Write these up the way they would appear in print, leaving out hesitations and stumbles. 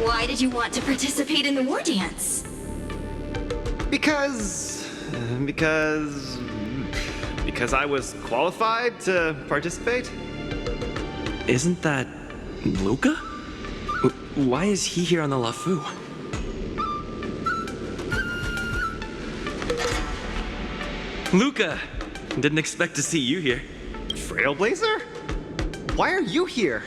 Why did you want to participate in the war dance? Because I was qualified to participate? Isn't that Luca? Why is he here on the LeFou? Luca! Didn't expect to see you here. Trailblazer? Why are you here?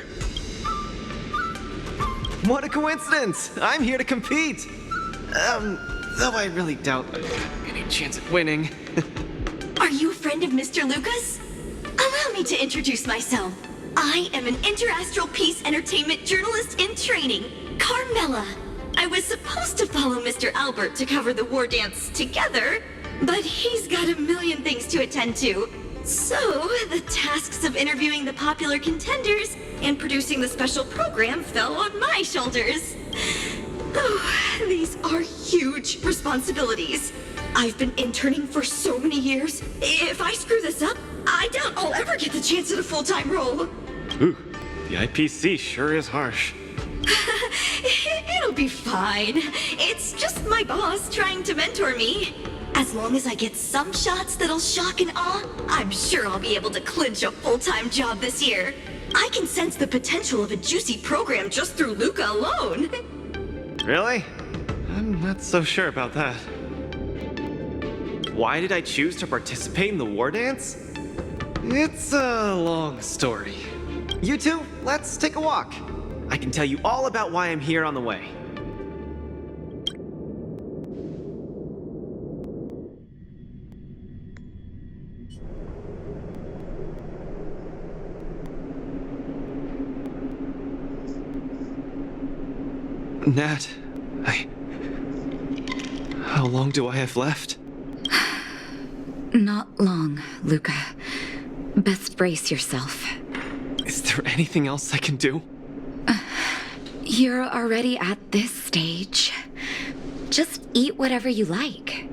What a coincidence! I'm here to compete! Though I really doubt I have any chance at winning. Are you a friend of Mr. Lucas? Allow me to introduce myself. I am an interastral peace entertainment journalist in training, Carmela. I was supposed to follow Mr. Albert to cover the war dance together, but he's got a million things to attend to. So, the tasks of interviewing the popular contenders and producing the special program fell on my shoulders. Oh, these are huge responsibilities. I've been interning for so many years. If I screw this up, I doubt I'll ever get the chance at a full-time role. Ooh, the IPC sure is harsh. It'll be fine. It's just my boss trying to mentor me. As long as I get some shots that'll shock and awe, I'm sure I'll be able to clinch a full-time job this year. I can sense the potential of a juicy program just through Luca alone. Really? I'm not so sure about that. Why did I choose to participate in the war dance? It's a long story. You two, let's take a walk. I can tell you all about why I'm here on the way. Nat, how long do I have left? Not long, Luca. Best brace yourself. Is there anything else I can do? You're already at this stage. Just eat whatever you like.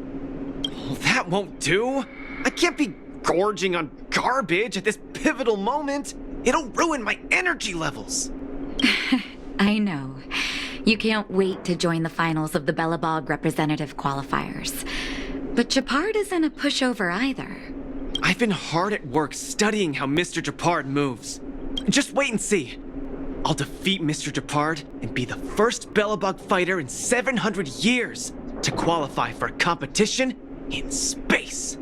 Well, that won't do. I can't be gorging on garbage at this pivotal moment. It'll ruin my energy levels. I know. You can't wait to join the finals of the Bellabog representative qualifiers. But Japard isn't a pushover either. I've been hard at work studying how Mr. Japard moves. Just wait and see. I'll defeat Mr. Japard and be the first Bellabog fighter in 700 years to qualify for a competition in space.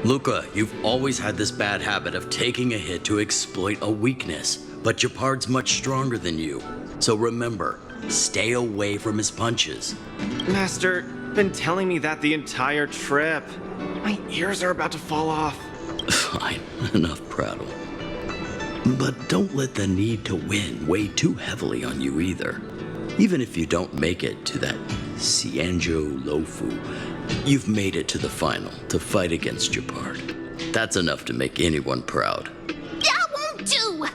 Luca, you've always had this bad habit of taking a hit to exploit a weakness, but Japard's much stronger than you. So remember, stay away from his punches. Master, been telling me that the entire trip. My ears are about to fall off. Fine, enough prattle. But don't let the need to win weigh too heavily on you either. Even if you don't make it to that Cianjo LeFou, you've made it to the final to fight against Japard. That's enough to make anyone proud. That won't do!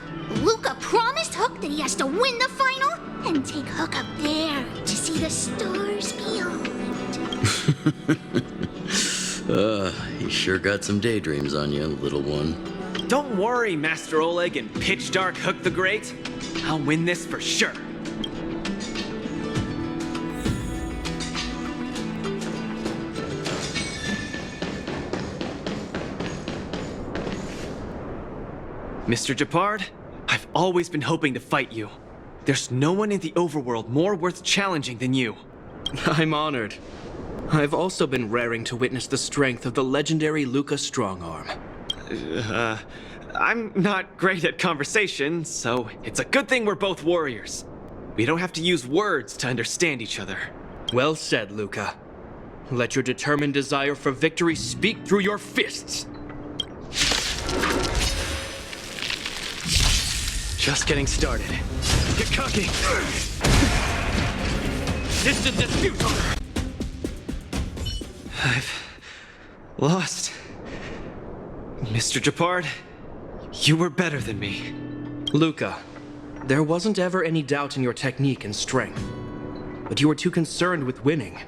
Luca promised Hook that he has to win the final and take Hook up there to see the stars beyond. You sure got some daydreams on you, little one. Don't worry, Master Oleg and Pitch Dark Hook the Great. I'll win this for sure. Mr. Japard, I've always been hoping to fight you. There's no one in the overworld more worth challenging than you. I'm honored. I've also been raring to witness the strength of the legendary Luca Strongarm. I'm not great at conversation, so it's a good thing we're both warriors. We don't have to use words to understand each other. Well said, Luca. Let your determined desire for victory speak through your fists. Just getting started. Get cocky! Distance is futile! I've lost. Mr. Japard, you were better than me. Luca, there wasn't ever any doubt in your technique and strength. But you were too concerned with winning.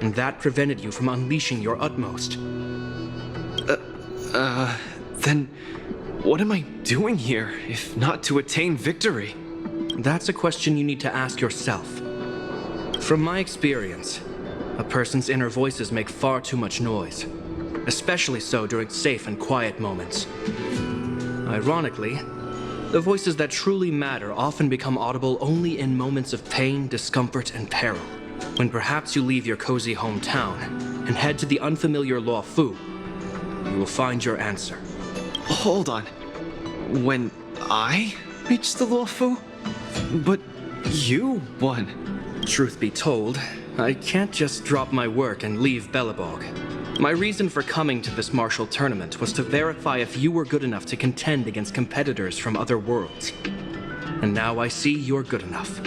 And that prevented you from unleashing your utmost. Then what am I doing here, if not to attain victory? That's a question you need to ask yourself. From my experience, a person's inner voices make far too much noise, especially so during safe and quiet moments. Ironically, the voices that truly matter often become audible only in moments of pain, discomfort, and peril. When perhaps you leave your cozy hometown and head to the unfamiliar Luo Fu, you will find your answer. Hold on. When I reached the Luo Fu? But you won. Truth be told, I can't just drop my work and leave Belobog. My reason for coming to this martial tournament was to verify if you were good enough to contend against competitors from other worlds. And now I see you're good enough.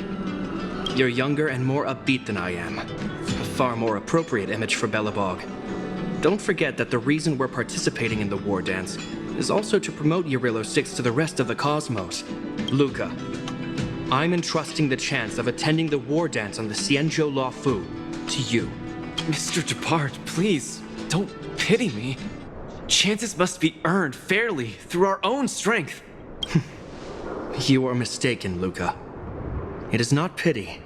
You're younger and more upbeat than I am. A far more appropriate image for Belobog. Don't forget that the reason we're participating in the war dance is also to promote Eurilo 6 to the rest of the cosmos. Luca, I'm entrusting the chance of attending the war dance on the Xianzhou Luo Fu to you. Mr. Japard, please, don't pity me. Chances must be earned fairly through our own strength. You are mistaken, Luca. It is not pity.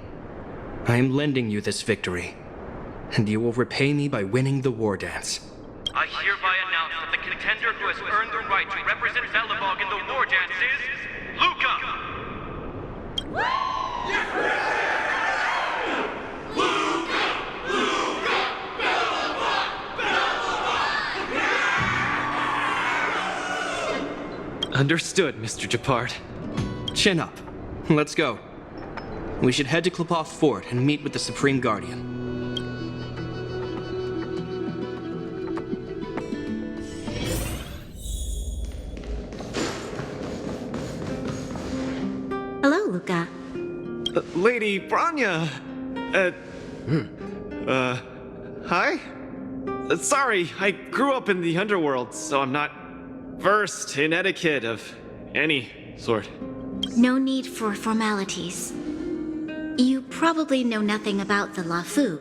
I am lending you this victory, and you will repay me by winning the war dance. I hereby announce that the contender who has earned the right to represent Belobog in the war dance is Luca! Understood, Mr. Japard. Chin up. Let's go. We should head to Klopov Fort and meet with the Supreme Guardian. Hello, Luca. Lady Branya! Hi? Sorry, I grew up in the underworld, so I'm not versed in etiquette of any sort. No need for formalities. You probably know nothing about the Luo Fu.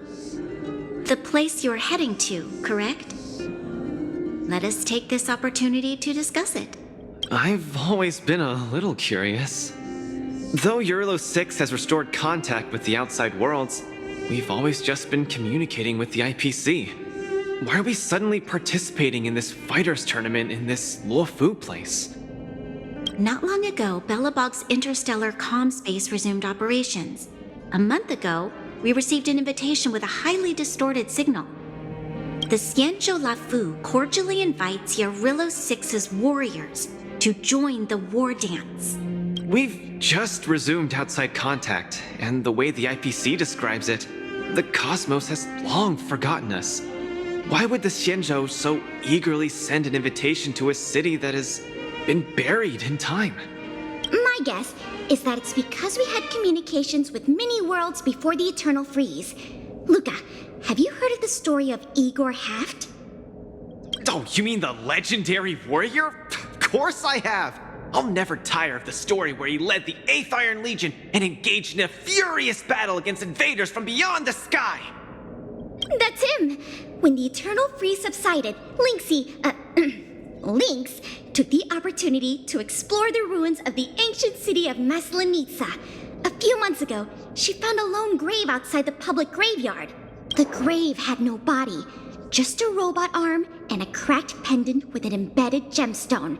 The place you're heading to, correct? Let us take this opportunity to discuss it. I've always been a little curious. Though Eurilo 6 has restored contact with the outside worlds, we've always just been communicating with the IPC. Why are we suddenly participating in this fighters tournament in this Luo Fu place? Not long ago, Belobog's interstellar comm space resumed operations. A month ago, we received an invitation with a highly distorted signal. The Xianzhou Luo Fu cordially invites Eurilo 6's warriors to join the war dance. We've just resumed outside contact, and the way the IPC describes it, the cosmos has long forgotten us. Why would the Xianzhou so eagerly send an invitation to a city that has been buried in time? My guess is that it's because we had communications with many worlds before the Eternal Freeze. Luca, have you heard of the story of Igor Haft? Oh, you mean the legendary warrior? Of course I have! I'll never tire of the story where he led the 8th Iron Legion and engaged in a furious battle against invaders from beyond the sky! That's him! When the Eternal Freeze subsided, Lynx took the opportunity to explore the ruins of the ancient city of Maslenitsa. A few months ago, she found a lone grave outside the public graveyard. The grave had no body, just a robot arm and a cracked pendant with an embedded gemstone.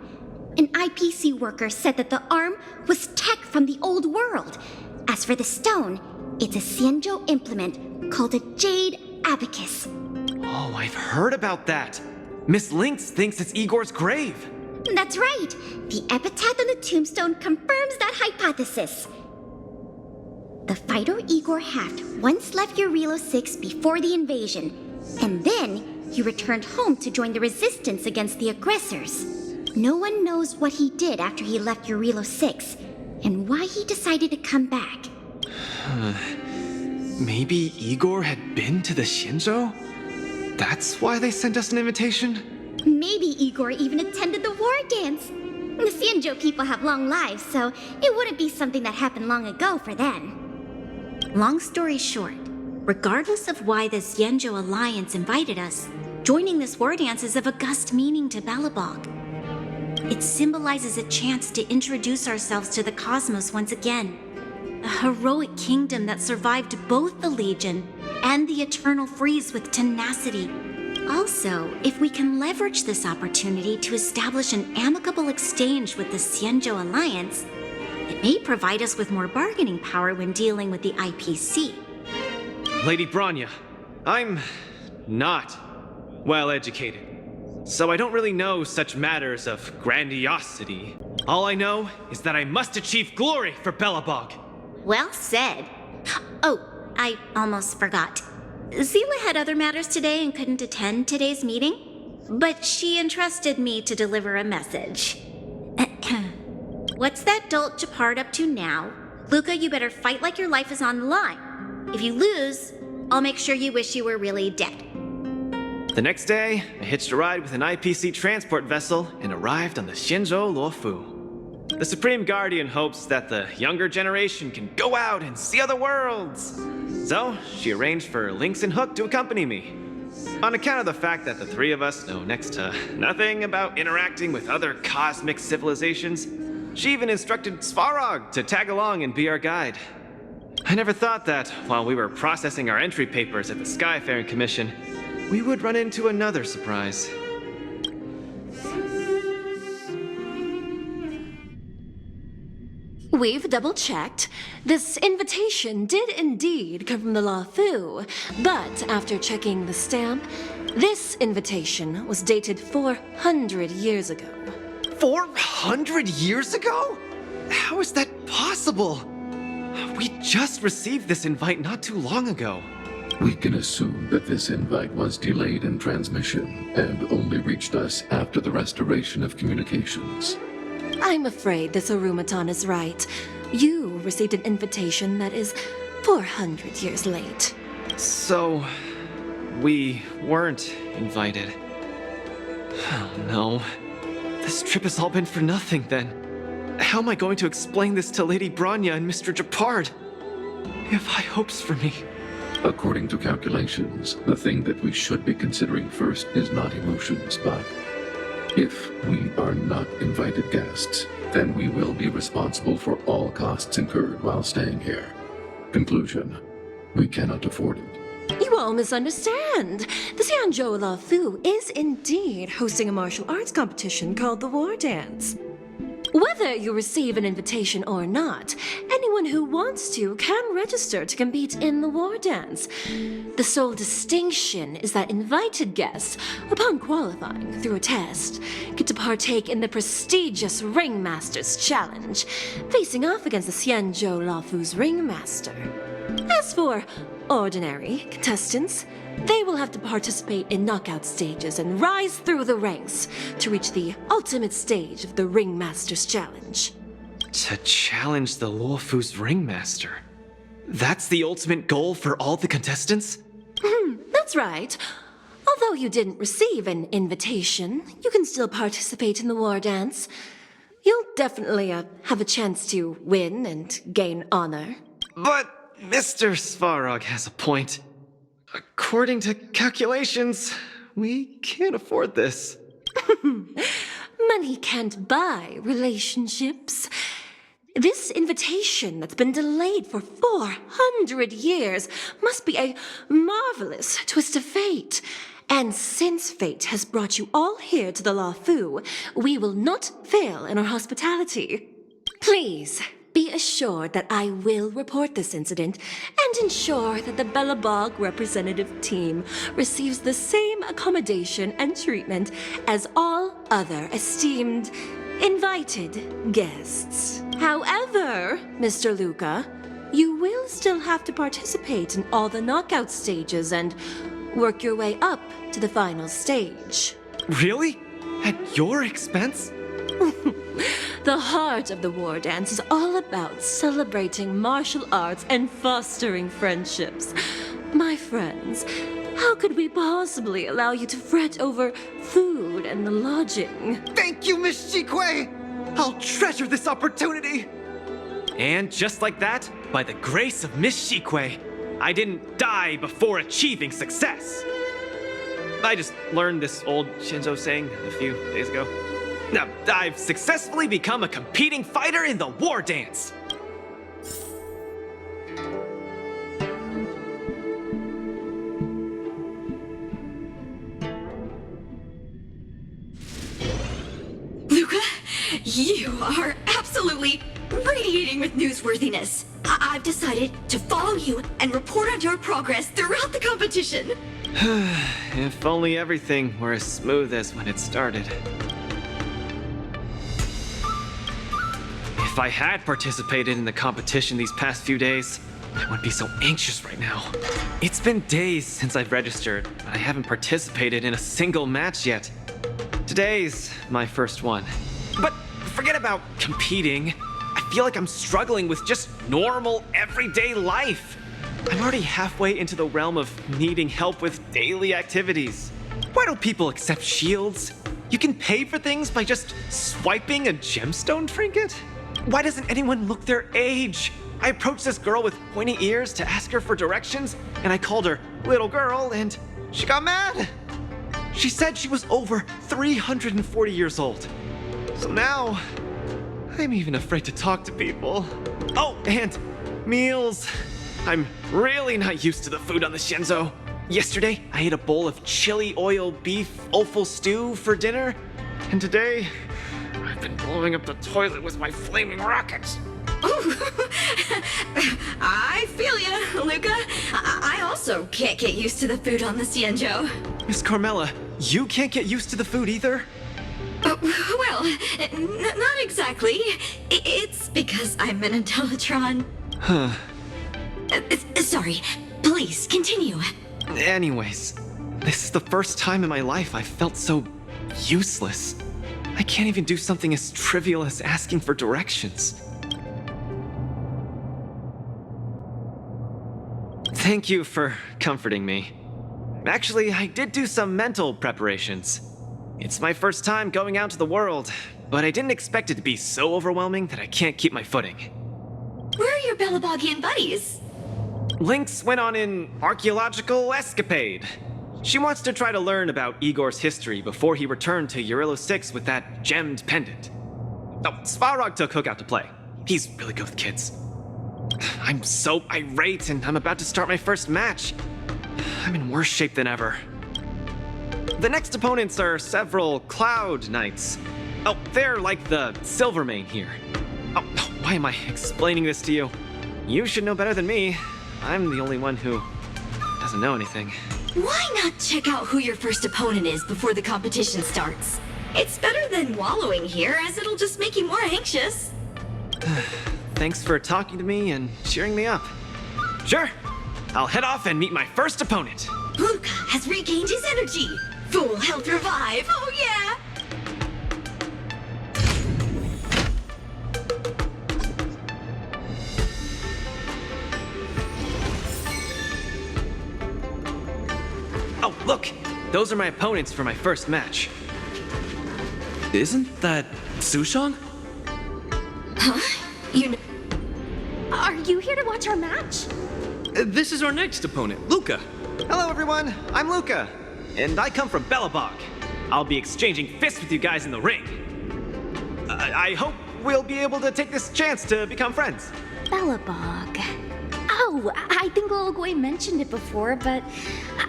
An IPC worker said that the arm was tech from the old world. As for the stone, it's a Xianzhou implement called a Jade Abacus. Oh, I've heard about that. Miss Lynx thinks it's Igor's grave. That's right. The epitaph on the tombstone confirms that hypothesis. The fighter Igor Haft once left Eurilo 6 before the invasion, and then he returned home to join the resistance against the aggressors. No one knows what he did after he left Eurilo 6, and why he decided to come back. Maybe Igor had been to the Shinjo? That's why they sent us an invitation? Maybe Igor even attended the war dance. The Xianzhou people have long lives, so it wouldn't be something that happened long ago for them. Long story short, regardless of why the Xianzhou Alliance invited us, joining this war dance is of august meaning to Belobog. It symbolizes a chance to introduce ourselves to the cosmos once again. A heroic kingdom that survived both the Legion and the Eternal Freeze with tenacity. Also, if we can leverage this opportunity to establish an amicable exchange with the Xianzhou Alliance, it may provide us with more bargaining power when dealing with the IPC. Lady Bronya, I'm not well educated, so I don't really know such matters of grandiosity. All I know is that I must achieve glory for Belobog. Well said. Oh, I almost forgot. Zila had other matters today and couldn't attend today's meeting, but she entrusted me to deliver a message. What's that dolt Japard up to now? Luca, you better fight like your life is on the line. If you lose, I'll make sure you wish you were really dead. The next day, I hitched a ride with an IPC transport vessel and arrived on the Shinjo Luofu. The Supreme Guardian hopes that the younger generation can go out and see other worlds. So, she arranged for Lynx and Hook to accompany me. On account of the fact that the three of us know next to nothing about interacting with other cosmic civilizations, she even instructed Svarog to tag along and be our guide. I never thought that, while we were processing our entry papers at the Skyfaring Commission, we would run into another surprise. We've double-checked. This invitation did indeed come from the Luofu, but after checking the stamp, this invitation was dated 400 years ago. 400 years ago? How is that possible? We just received this invite not too long ago. We can assume that this invite was delayed in transmission and only reached us after the restoration of communications. I'm afraid this Arumaton is right. You received an invitation that is 400 years late. So, we weren't invited. Oh no. This trip has all been for nothing then. How am I going to explain this to Lady Bronya and Mr. Japard? They have high hopes for me. According to calculations, the thing that we should be considering first is not emotions, but if we are not invited guests, then we will be responsible for all costs incurred while staying here. Conclusion: we cannot afford it. You all misunderstand. The Xianzhou Luofu is indeed hosting a martial arts competition called the War Dance. Whether you receive an invitation or not, anyone who wants to can register to compete in the War Dance. The sole distinction is that invited guests, upon qualifying through a test, get to partake in the prestigious Ringmaster's Challenge, facing off against the Xianzhou Luofu's Ringmaster. As for ordinary contestants, they will have to participate in knockout stages and rise through the ranks to reach the ultimate stage of the Ringmaster's Challenge. To challenge the Luofu's Ringmaster? That's the ultimate goal for all the contestants? That's right. Although you didn't receive an invitation, you can still participate in the War Dance. You'll definitely have a chance to win and gain honor. But Mr. Svarog has a point. According to calculations, we can't afford this. Money can't buy relationships. This invitation that's been delayed for 400 years must be a marvelous twist of fate. And since fate has brought you all here to the Luofu, we will not fail in our hospitality. Please, be assured that I will report this incident and ensure that the Belobog representative team receives the same accommodation and treatment as all other esteemed, invited guests. However, Mr. Luca, you will still have to participate in all the knockout stages and work your way up to the final stage. Really? At your expense? The The heart of the war dance is all about celebrating martial arts and fostering friendships. My friends, how could we possibly allow you to fret over food and the lodging? Thank you, Miss Shikwe! I'll treasure this opportunity! And just like that, by the grace of Miss Shikwe, I didn't die before achieving success. I just learned this old Shinzo saying a few days ago. Now, I've successfully become a competing fighter in the war dance. Luca, you are absolutely radiating with newsworthiness. I've decided to follow you and report on your progress throughout the competition. If only everything were as smooth as when it started. If I had participated in the competition these past few days, I wouldn't be so anxious right now. It's been days since I've registered, but I haven't participated in a single match yet. Today's my first one. But forget about competing. I feel like I'm struggling with just normal, everyday life. I'm already halfway into the realm of needing help with daily activities. Why don't people accept shields? You can pay for things by just swiping a gemstone trinket? Why doesn't anyone look their age? I approached this girl with pointy ears to ask her for directions, and I called her little girl, and she got mad. She said she was over 340 years old. So now, I'm even afraid to talk to people. Oh, and meals. I'm really not used to the food on the Shinzo. Yesterday, I ate a bowl of chili oil beef offal stew for dinner, and today, I've been blowing up the toilet with my flaming rockets. Ooh. I feel ya, Luca. I also can't get used to the food on the Cienjo. Miss Carmela, you can't get used to the food either? Well, not exactly. It's because I'm an Intellitron. Huh. Sorry. Please, continue. Anyways, this is the first time in my life I've felt so useless. I can't even do something as trivial as asking for directions. Thank you for comforting me. Actually, I did do some mental preparations. It's my first time going out to the world, but I didn't expect it to be so overwhelming that I can't keep my footing. Where are your Belabogian buddies? Lynx went on an archaeological escapade. She wants to try to learn about Igor's history before he returned to Urillo 6 with that gemmed pendant. Oh, Svarog took Hook out to play. He's really good with kids. I'm so irate, and I'm about to start my first match. I'm in worse shape than ever. The next opponents are several Cloud Knights. Oh, they're like the Silvermane here. Oh, why am I explaining this to you? You should know better than me. I'm the only one who doesn't know anything. Why not check out who your first opponent is before the competition starts? It's better than wallowing here, as it'll just make you more anxious. Thanks for talking to me and cheering me up. Sure, I'll head off and meet my first opponent. Luca has regained his energy. Full health revive, oh yeah! Oh, look! Those are my opponents for my first match. Isn't that Sushang? Huh? You know... Are you here to watch our match? This is our next opponent, Luca. Hello, everyone. I'm Luca, and I come from Belobog. I'll be exchanging fists with you guys in the ring. I hope we'll be able to take this chance to become friends. Bellabog. Oh, I think Lilgway mentioned it before, but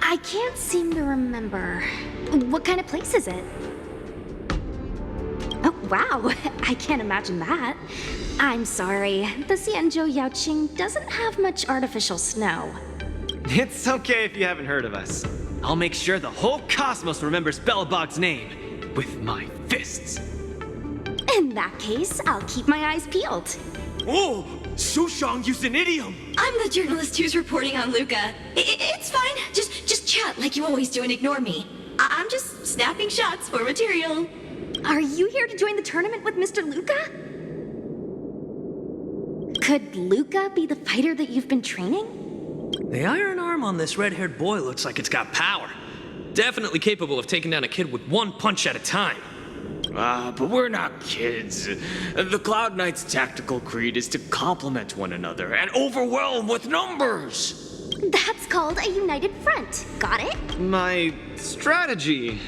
I can't seem to remember. What kind of place is it? Oh, wow. I can't imagine that. I'm sorry. The Cienjo Yaoqing doesn't have much artificial snow. It's okay if you haven't heard of us. I'll make sure the whole cosmos remembers Belobog's name with my fists. In that case, I'll keep my eyes peeled. Oh, Sushang used an idiom. I'm the journalist who's reporting on Luca. It's fine. Just chat like you always do and ignore me. I'm just snapping shots for material. Are you here to join the tournament with Mr. Luca? Could Luca be the fighter that you've been training? The iron arm on this red-haired boy looks like it's got power. Definitely capable of taking down a kid with one punch at a time. But we're not kids. The Cloud Knight's tactical creed is to complement one another and overwhelm with numbers. That's called a united front. Got it? My strategy.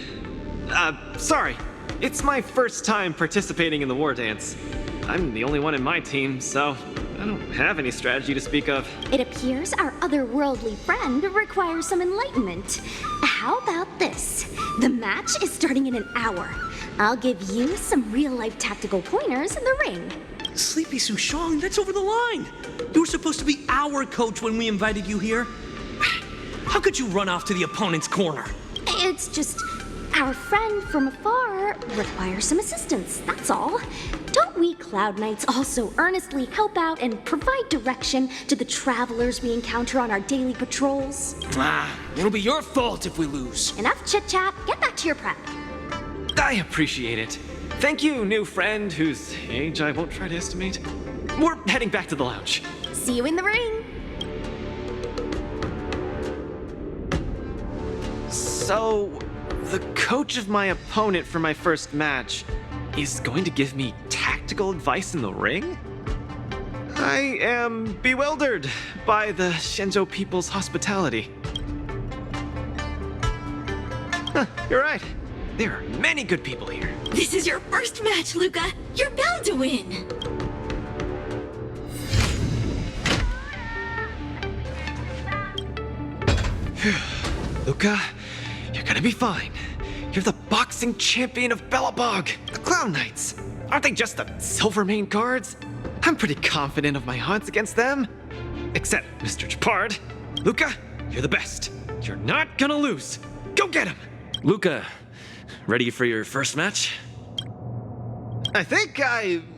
Sorry. It's my first time participating in the war dance. I'm the only one in my team, so I don't have any strategy to speak of. It appears our otherworldly friend requires some enlightenment. How about this? The match is starting in an hour. I'll give you some real-life tactical pointers in the ring. Sleepy Souchong, that's over the line. You were supposed to be our coach when we invited you here. How could you run off to the opponent's corner? It's just our friend from afar requires some assistance, that's all. Don't we Cloud Knights also earnestly help out and provide direction to the travelers we encounter on our daily patrols? It'll be your fault if we lose. Enough chit-chat, get back to your prep. I appreciate it. Thank you, new friend, whose age I won't try to estimate. We're heading back to the lounge. See you in the ring. So, the coach of my opponent for my first match is going to give me tactical advice in the ring? I am bewildered by the Shenzhou people's hospitality. Huh, you're right. There are many good people here. This is your first match, Luca. You're bound to win. Luca, you're gonna be fine. You're the boxing champion of Belobog, the Clown Knights. Aren't they just the Silvermane guards? I'm pretty confident of my odds against them. Except Mr. Chapard. Luca, you're the best. You're not gonna lose. Go get him. Luca, ready for your first match? I think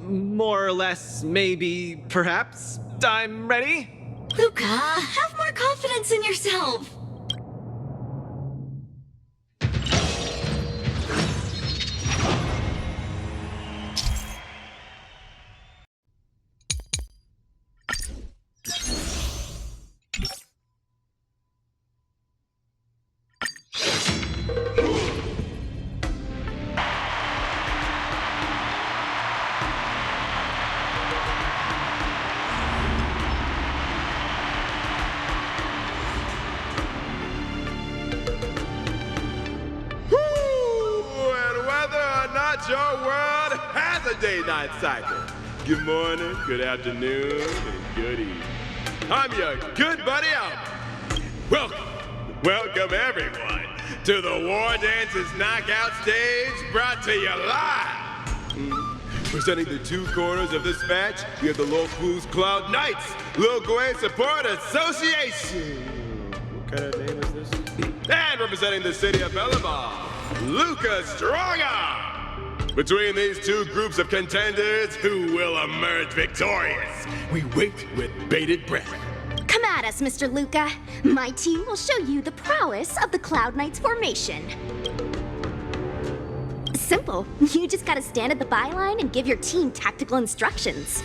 more or less, maybe, perhaps, I'm ready. Luca, have more confidence in yourself. Your world has a day-night cycle. Good morning, good afternoon, and good evening. I'm your good buddy Albert. Welcome everyone to the War Dance's knockout stage, brought to you live. Presenting the two corners of this match, we have the Lofu's Cloud Knights, Lil Gui Support Association. What kind of name is this? And representing the city of Belobog, Luca Strongarm. Between these two groups of contenders, who will emerge victorious? We wait with bated breath. Come at us, Mr. Luca. My team will show you the prowess of the Cloud Knights formation. Simple. You just gotta stand at the byline and give your team tactical instructions.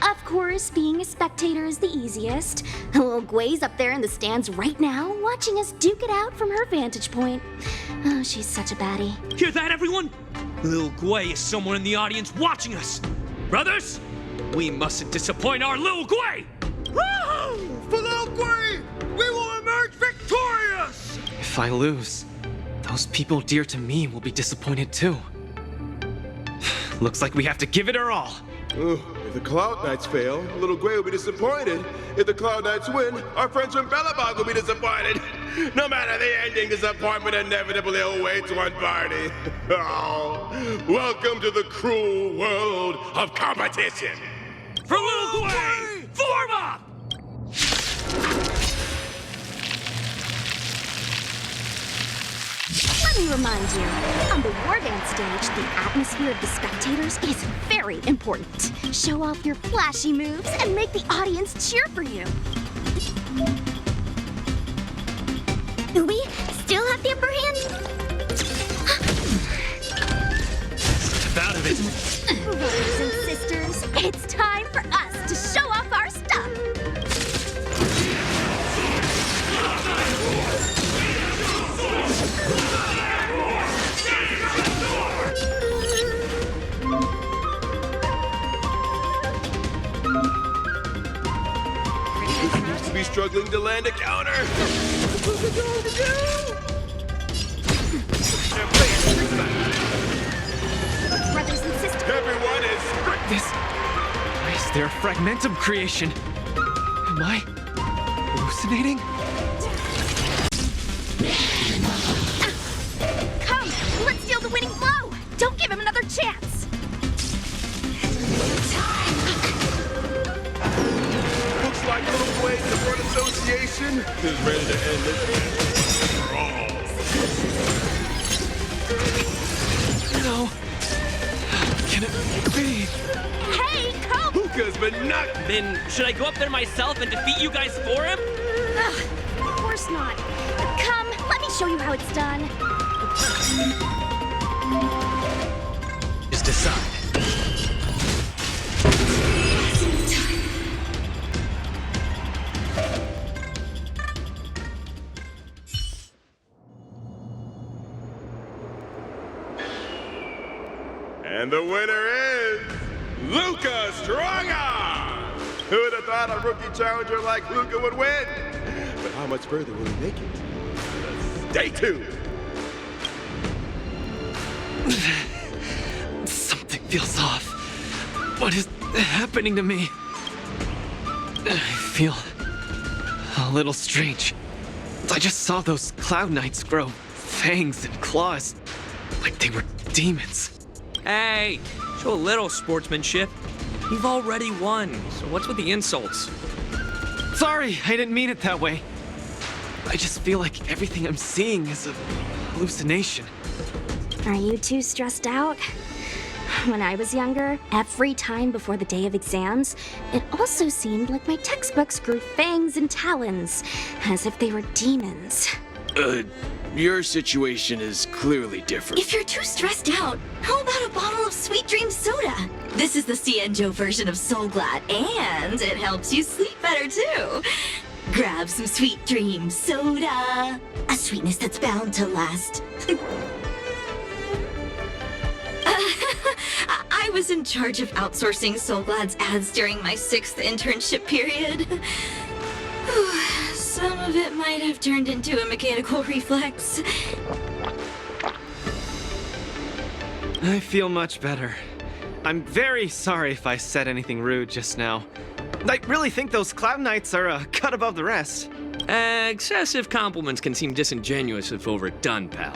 Of course, being a spectator is the easiest. Lil Gui's up there in the stands right now, watching us duke it out from her vantage point. Oh, she's such a baddie. Hear that, everyone? Lil Gui is someone in the audience watching us. Brothers, we mustn't disappoint our Lil Gui! Woo! For Lil Gui, we will emerge victorious! If I lose, those people dear to me will be disappointed too. Looks like we have to give it our all. If the Cloud Knights fail, Lil Gui will be disappointed. If the Cloud Knights win, our friends from Belobog will be disappointed. No matter the ending, disappointment inevitably awaits one party. Oh, welcome to the cruel world of competition. For Lil Gui, form up! Let me remind you, on the War Dance stage, the atmosphere of the spectators is very important. Show off your flashy moves and make the audience cheer for you. We still have the upper hand? Out of it. Brothers and sisters, it's time for us to show off to land a counter. What's it going to do? And please, Brothers and sisters. everyone is... This... Why is there a fragmentum creation? Am I hallucinating? Come, let's steal the winning blow. Don't give him another chance. Looks like Little Blade Support Association is ready to end this brawl. No. How can it be? Hey, come! Luca's been knocked. Then should I go up there myself and defeat you guys for him? Ugh, of course not. Come, let me show you how it's done. Just decide. And the winner is Luca Strongarm! Who would have thought a rookie challenger like Luca would win? But how much further will he make it? Stay tuned! Something feels off. What is happening to me? I feel a little strange. I just saw those Cloud Knights grow fangs and claws, like they were demons. Hey, show a little sportsmanship. You've already won, so what's with the insults? Sorry, I didn't mean it that way. I just feel like everything I'm seeing is a hallucination. Are you too stressed out? When I was younger, every time before the day of exams, it also seemed like my textbooks grew fangs and talons, as if they were demons. Your situation is clearly different. If you're too stressed out, how about a bottle of Sweet Dream soda? This is the Cienjo version of Soul Glad, and it helps you sleep better too. Grab some Sweet Dream soda, a sweetness that's bound to last. I was in charge of outsourcing Soul Glad's ads during my 6th internship period. Some of it might have turned into a mechanical reflex. I feel much better. I'm very sorry if I said anything rude just now. I really think those Cloud Knights are a cut above the rest. Excessive compliments can seem disingenuous if overdone, pal.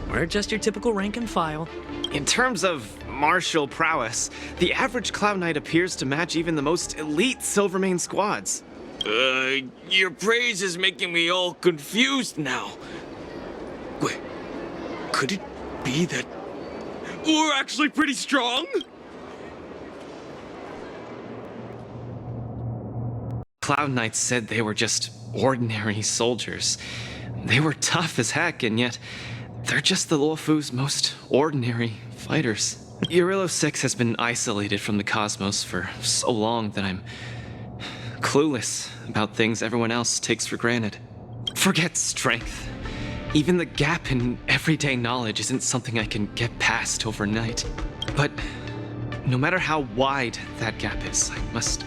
We're just your typical rank and file. In terms of martial prowess, the average Cloud Knight appears to match even the most elite Silvermane squads. Your praise is making me all confused now. Wait, could it be that we're actually pretty strong? Cloud Knights said they were just ordinary soldiers. They were tough as heck, and yet they're just the Luofu's most ordinary fighters. Urilo 6 has been isolated from the cosmos for so long that I'm clueless about things everyone else takes for granted. Forget strength. Even the gap in everyday knowledge isn't something I can get past overnight. But no matter how wide that gap is, I must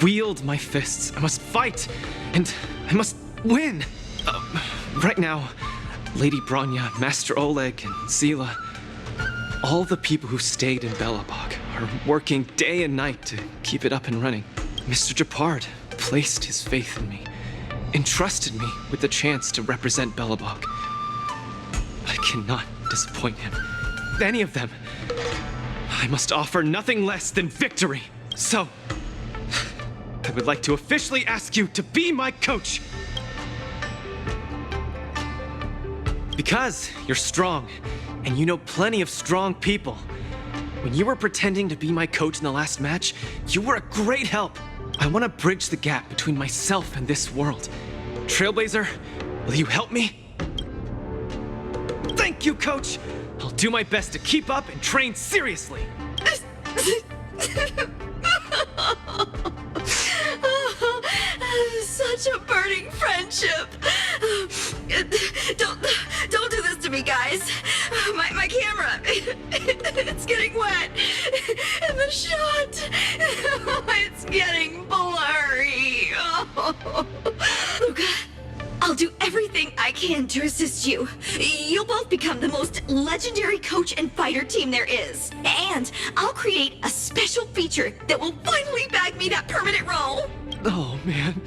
wield my fists. I must fight, and I must win. Right now, Lady Bronya, Master Oleg, and Zila, all the people who stayed in Belobog are working day and night to keep it up and running. Mr. Japard placed his faith in me, entrusted me with the chance to represent Belobog. I cannot disappoint him. Any of them. I must offer nothing less than victory. So, I would like to officially ask you to be my coach. Because you're strong, and you know plenty of strong people. When you were pretending to be my coach in the last match, you were a great help. I want to bridge the gap between myself and this world. Trailblazer, will you help me? Thank you, Coach! I'll do my best to keep up and train seriously. Such a burning friendship. Don't do this to me, guys. My camera, it's getting wet. And the shot, it's getting blurry. Luca, I'll do everything I can to assist you. You'll both become the most legendary coach and fighter team there is. And I'll create a special feature that will finally bag me that permanent role. Oh, man.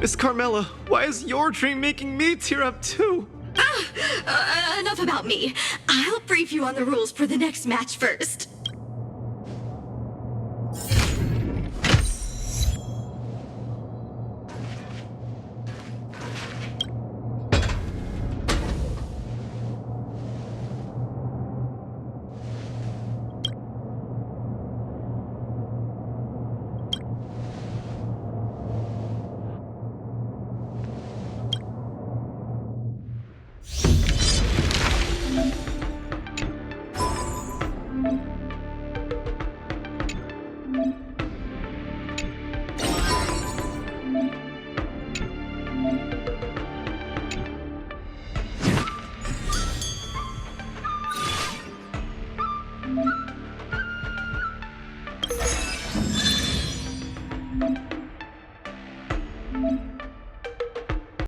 Miss Carmela, why is your dream making me tear up too? Enough about me. I'll brief you on the rules for the next match first.